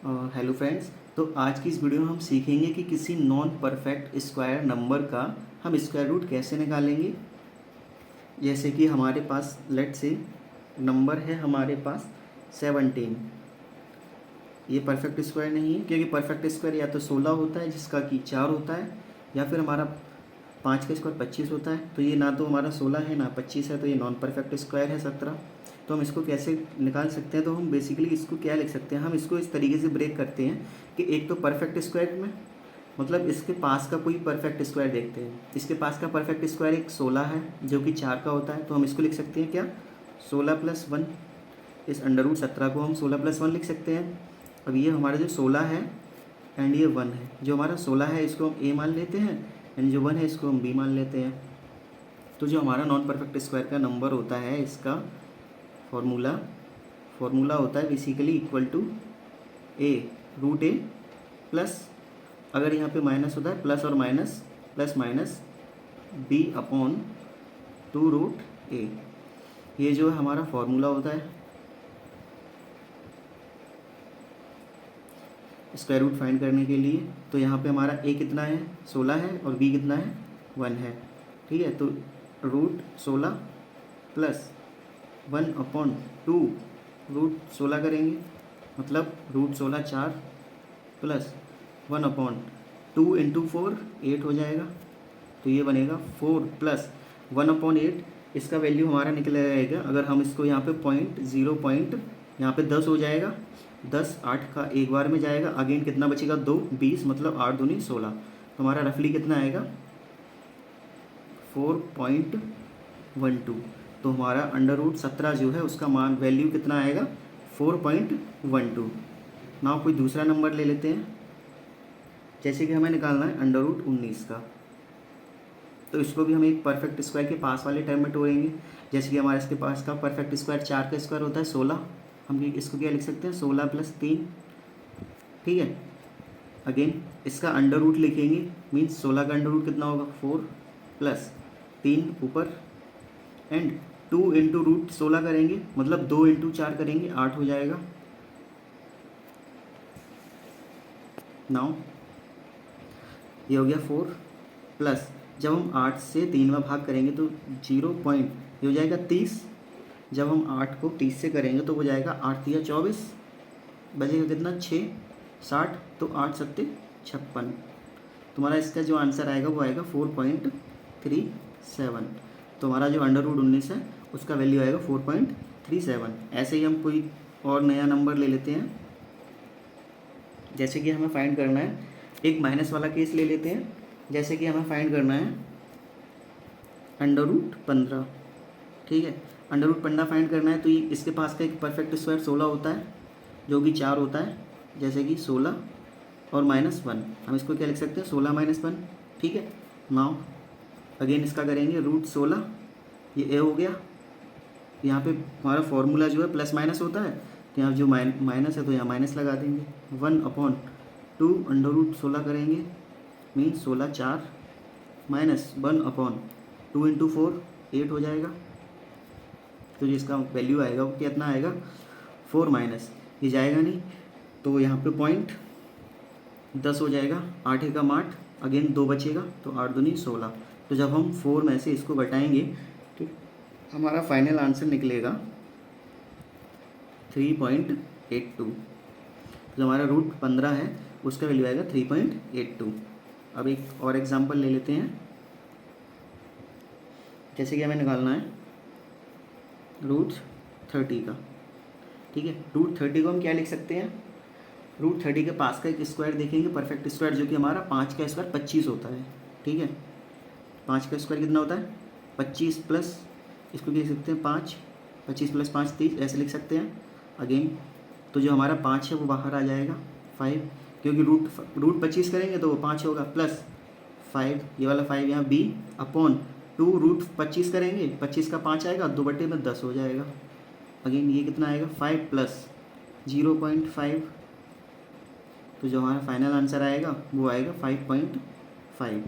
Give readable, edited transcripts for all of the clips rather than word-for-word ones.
Hello friends. तो आज की इस वीडियो में हम सीखेंगे कि किसी नॉन परफेक्ट स्क्वायर नंबर का हम स्क्वायर रूट कैसे निकालेंगे। जैसे कि हमारे पास लेट से नंबर है हमारे पास 17। ये परफेक्ट स्क्वायर नहीं है क्योंकि परफेक्ट स्क्वायर या तो 16 होता है जिसका कि 4 होता है, या फिर हमारा 5 का स्क्वायर 25 होता है। तो ये ना तो हमारा 16 है ना 25 है, तो ये नॉन परफेक्ट स्क्वायर है 17। तो हम इसको कैसे निकाल सकते हैं? तो हम बेसिकली इसको क्या लिख सकते हैं, हम इसको इस तरीके से ब्रेक करते हैं कि एक तो परफेक्ट स्क्वायर में मतलब इसके पास का कोई परफेक्ट स्क्वायर देखते हैं। इसके पास का परफेक्ट स्क्वायर एक 16 है जो कि 4 का होता है, तो हम इसको लिख सकते हैं क्या, 16+1। इस अंडर रूट 17 को हम 16+1 लिख सकते हैं। अब ये हमारा जो 16 है एंड ये 1 है, जो हमारा 16 है इसको हम ए मान लेते हैं एंड जो 1 है इसको हम बी मान लेते हैं। तो जो हमारा नॉन परफेक्ट स्क्वायर का नंबर होता है इसका फॉर्मूला होता है basically equal to A root A plus, अगर यहाँ पे माइनस होता है प्लस और minus, plus minus B upon 2 root A. ये जो है हमारा फॉर्मूला होता है स्क्वायर रूट फाइंड करने के लिए। तो यहाँ पे हमारा ए कितना है, 16 है, और बी कितना है, 1 है। ठीक है, तो रूट 16 प्लस 1/2 रूट 16 करेंगे, मतलब रूट 16 4 प्लस 1/2 इंटू 4 8 हो जाएगा। तो ये बनेगा 4 प्लस 1/8। इसका वैल्यू हमारा निकल आएगा, अगर हम इसको यहाँ पे यहाँ पे 10 हो जाएगा। 10 8 का एक बार में जाएगा, अगेन कितना बचेगा, 2 20, मतलब 8 दूनी 16। तो हमारा रफली कितना आएगा, 4.12। तो हमारा अंडर रूट 17 जो है उसका मान वैल्यू कितना आएगा, 4.12। ना कोई दूसरा नंबर ले लेते हैं, जैसे कि हमें निकालना है अंडर रूट 19 का। तो इसको भी हम एक परफेक्ट स्क्वायर के पास वाले टर्म में तोड़ेंगे। जैसे कि हमारे इसके पास का परफेक्ट स्क्वायर 4 का स्क्वायर होता है 16, हम इसको क्या लिख सकते हैं, 16+3। ठीक है, अगेन इसका अंडर रूट लिखेंगे, मीन्स 16 का अंडर रूट कितना होगा, 4 प्लस 3 ऊपर एंड 2 इंटू रूट 16 करेंगे, मतलब 2 इंटू 4 करेंगे, 8 हो जाएगा। नाउ ये हो गया 4 प्लस, जब हम 8 से 3 में भाग करेंगे तो 0 पॉइंट ये हो जाएगा 30। जब हम 8 को 30 से करेंगे तो हो जाएगा 8 3 24, बचेगा कितना, 6 60। तो 8 7 56। तुम्हारा इसका जो आंसर आएगा वो आएगा 4.37। तो हमारा जो अंडर रूट 19 है उसका वैल्यू आएगा 4.37। ऐसे ही हम कोई और नया नंबर ले लेते हैं। जैसे कि हमें फाइंड करना है, एक माइनस वाला केस ले लेते हैं। जैसे कि हमें फाइंड करना है अंडर रूट 15। ठीक है, अंडर रूट 15 फाइंड करना है, तो ये इसके पास का एक परफेक्ट स्क्वायर 16 होता है जो कि 4 होता है। जैसे कि 16 और -1, हम इसको क्या लिख सकते हैं, 16 - 1। ठीक है, नाउ अगेन इसका करेंगे रूट 16, ये ए हो गया। यहाँ पे हमारा फॉर्मूला जो है प्लस माइनस होता है, तो यहाँ जो माइनस है तो यहाँ माइनस लगा देंगे। 1/2 अंडर रूट 16 करेंगे, मीन्स 16 4 माइनस 1/2 इंटू 4 8 हो जाएगा। तो जिसका वैल्यू आएगा वो कितना आएगा, 4 माइनस, ये जाएगा नहीं तो यहाँ पे पॉइंट 10 हो जाएगा। 8 एकम 8, अगेन 2 बचेगा, तो 8 दूनी 16। तो जब हम 4 में से इसको घटाएंगे तो हमारा फाइनल आंसर निकलेगा 3.82। जो हमारा रूट 15 है उसका वैल्यू आएगा 3.82। अब एक और एग्जांपल ले लेते हैं। जैसे कि हमें निकालना है रूट 30 का। ठीक है, रूट 30 को हम क्या लिख सकते हैं, रूट 30 के पास का एक स्क्वायर देखेंगे परफेक्ट स्क्वायर, जो कि हमारा 5 का स्क्वायर 25 होता है। ठीक है, 5 का स्क्वायर कितना होता है, 25 प्लस, इसको लिख सकते हैं 5, 25 + 5 30, ऐसे लिख सकते हैं। अगेन तो जो हमारा 5 है वो बाहर आ जाएगा 5, क्योंकि रूट 25 करेंगे तो वो 5 होगा, प्लस 5, ये वाला 5 यहाँ बी अपॉन 2 रूट 25 करेंगे, 25 का 5 आएगा, 2/10 हो जाएगा। अगेन ये कितना आएगा, 5 प्लस 0.5। तो जो हमारा फाइनल आंसर आएगा वो आएगा 5.5।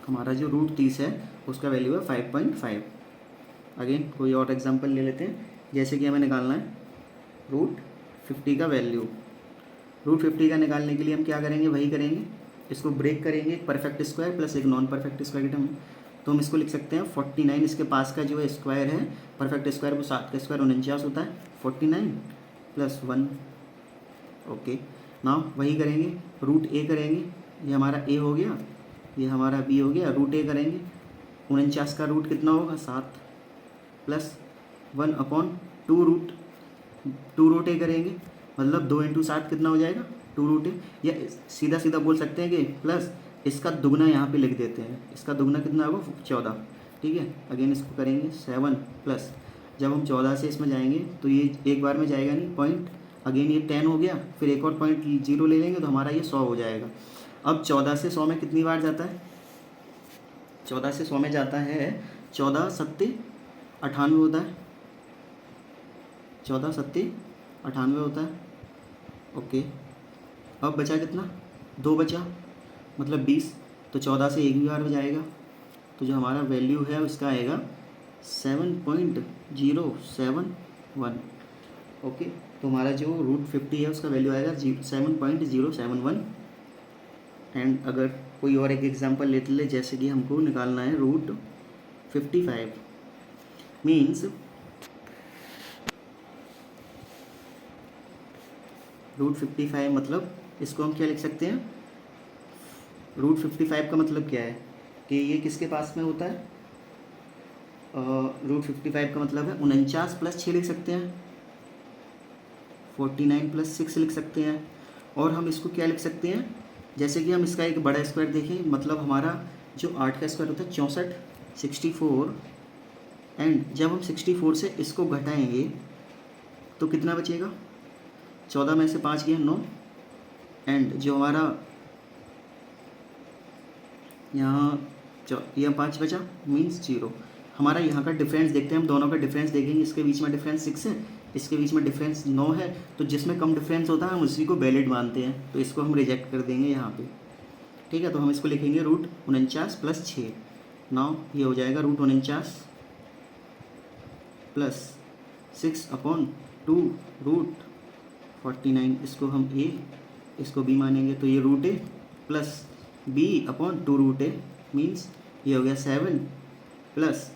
हमारा जो रूट 30 है उसका वैल्यू है 5.5। अगेन कोई और एग्जांपल ले लेते हैं। जैसे कि हमें निकालना है रूट 50 का वैल्यू। रूट 50 का निकालने के लिए हम क्या करेंगे, वही करेंगे, इसको ब्रेक करेंगे, एक परफेक्ट स्क्वायर प्लस एक नॉन परफेक्ट स्क्वायर के टर्म में। तो हम इसको लिख सकते हैं 49, इसके पास का जो है स्क्वायर है परफेक्ट स्क्वायर, वो 7 का स्क्वायर 49 होता है, 49 + 1। ओके, नाउ वही करेंगे, रूट ए करेंगे, ये हमारा ए हो गया, ये हमारा बी हो गया, रूट ए करेंगे, 49 का रूट कितना होगा 7 + 1/2 रूट ए करेंगे, मतलब 2 × 7 कितना हो जाएगा 2 रूट ए, या सीधा सीधा बोल सकते हैं कि प्लस इसका दुगना यहाँ पे लिख देते हैं, इसका दुगना कितना होगा 14। ठीक है, अगेन इसको करेंगे 7 प्लस, जब हम 14 से इसमें जाएंगे तो ये एक बार में जाएगा नहीं, पॉइंट, अगेन ये 10 हो गया, फिर एक और पॉइंट 0 ले लेंगे तो हमारा ये 100 हो जाएगा। अब 14 से 100 में कितनी बार जाता है, 14 से 100 में जाता है 14 × 7 = 98 होता है, 14 × 7 = 98 होता है। ओके, अब बचा कितना, 2 बचा, मतलब 20, तो 14 से एक भी बार में जाएगा, तो जो हमारा वैल्यू है उसका आएगा 7.071। ओके, तो हमारा जो रूट 50 है उसका वैल्यू आएगा 7.071। एंड अगर कोई और एक एग्जांपल लेते ले, जैसे कि हमको निकालना है रूट 55, मीन्स रूट 55 मतलब इसको हम क्या लिख सकते हैं, रूट 55 का मतलब क्या है कि ये किसके पास में होता है, रूट 55 का मतलब है 49 + 6 लिख सकते हैं, 49 + 6 लिख सकते हैं। और हम इसको क्या लिख सकते हैं, जैसे कि हम इसका एक बड़ा स्क्वायर देखें, मतलब हमारा जो 8 का स्क्वायर होता है 64, 64, एंड जब हम 64 से इसको घटाएंगे तो कितना बचेगा, 14 में से 5 गया 9, एंड जो हमारा यहाँ यह 5 बचा, मीन्स 0। हमारा यहाँ का डिफरेंस देखते हैं, हम दोनों का डिफरेंस देखेंगे, इसके बीच में डिफरेंस 6 है, इसके बीच में डिफरेंस 9 है, तो जिसमें कम डिफरेंस होता है हम उसी को वैलिड मानते हैं, तो इसको हम रिजेक्ट कर देंगे यहाँ पे। ठीक है, तो हम इसको लिखेंगे रूट 49 + 6। नाउ ये हो जाएगा रूट 49 + 6/2 रूट 49, इसको हम ए, इसको बी मानेंगे, तो ये root A plus b/2 root A, means ये हो गया 7 +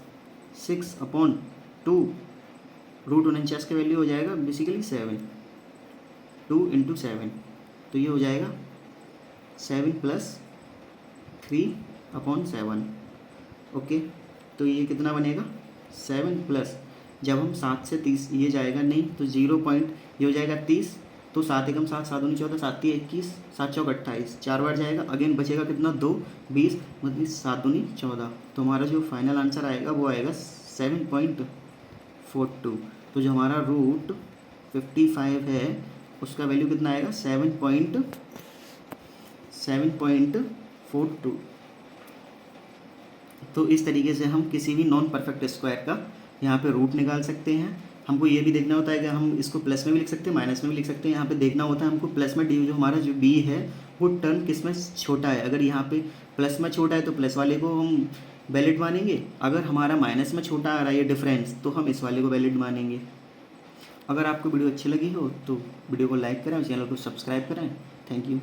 6/2 रूट 49 का वैल्यू हो जाएगा बेसिकली 7, 2 × 7, तो ये हो जाएगा 7 + 3/7। ओके, तो ये कितना बनेगा 7 प्लस, जब हम 7 से 30 ये जाएगा नहीं तो 0 पॉइंट, ये हो जाएगा 30, तो 7 × 7 = 7 × 14, 7 × 21, 7 × 4 = 28, 4 बार जाएगा, अगेन बचेगा कितना 2, 20, मतलब 7 × 2 = 14। तो हमारा जो फाइनल आंसर आएगा वो आएगा 7.42। तो जो हमारा रूट 55 है उसका वैल्यू कितना आएगा 7.42। तो इस तरीके से हम किसी भी नॉन परफेक्ट स्क्वायर का यहाँ पे रूट निकाल सकते हैं। हमको ये भी देखना होता है कि हम इसको प्लस में भी लिख सकते हैं, माइनस में भी लिख सकते हैं। यहाँ पे देखना होता है हमको प्लस में डी, जो हमारा जो बी है वो टर्म किस में छोटा है। अगर यहाँ पे प्लस में छोटा है तो प्लस वाले को हम वैलिड मानेंगे, अगर हमारा माइनस में छोटा आ रहा है ये डिफरेंस तो हम इस वाले को वैलिड मानेंगे। अगर आपको वीडियो अच्छी लगी हो तो वीडियो को लाइक करें और चैनल को सब्सक्राइब करें। Thank you.